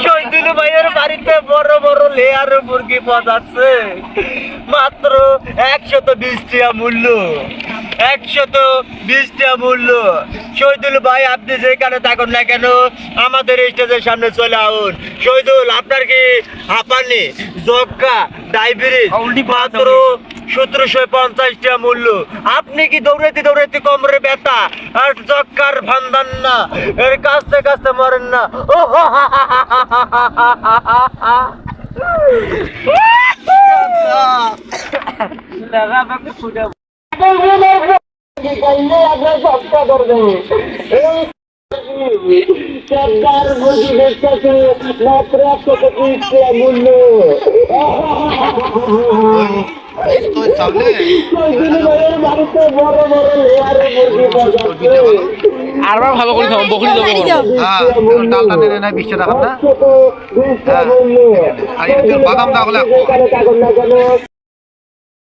শহীদুল ভাইয়ের বাড়িতে বড় বড় লেয়ার মুরগি বাজাচ্ছে মাত্র 120 টাকা মূল্য, 120 টাকা মূল্য। শহীদুল ভাই আপনি যেখানে থাকুন না কেন আমাদের স্টেজের সামনে চলে আসুন। শহীদুল আপনার কি হাঁপানি, যক্কা, ডায়াবেটিস মাত্র 1750 টাকা মূল্য। আপনি কি দৌড়াইতে দৌড়াইতে কোমরে ব্যথা আর যক্কার ভান্দান না, এর কাছতে কাছতে মরেন না। ও মূল্য আর ভালো করে খাবো বকরি দেবো ডালটা নেড়ে নেয় 20 টাকা না, আর বাদাম দাও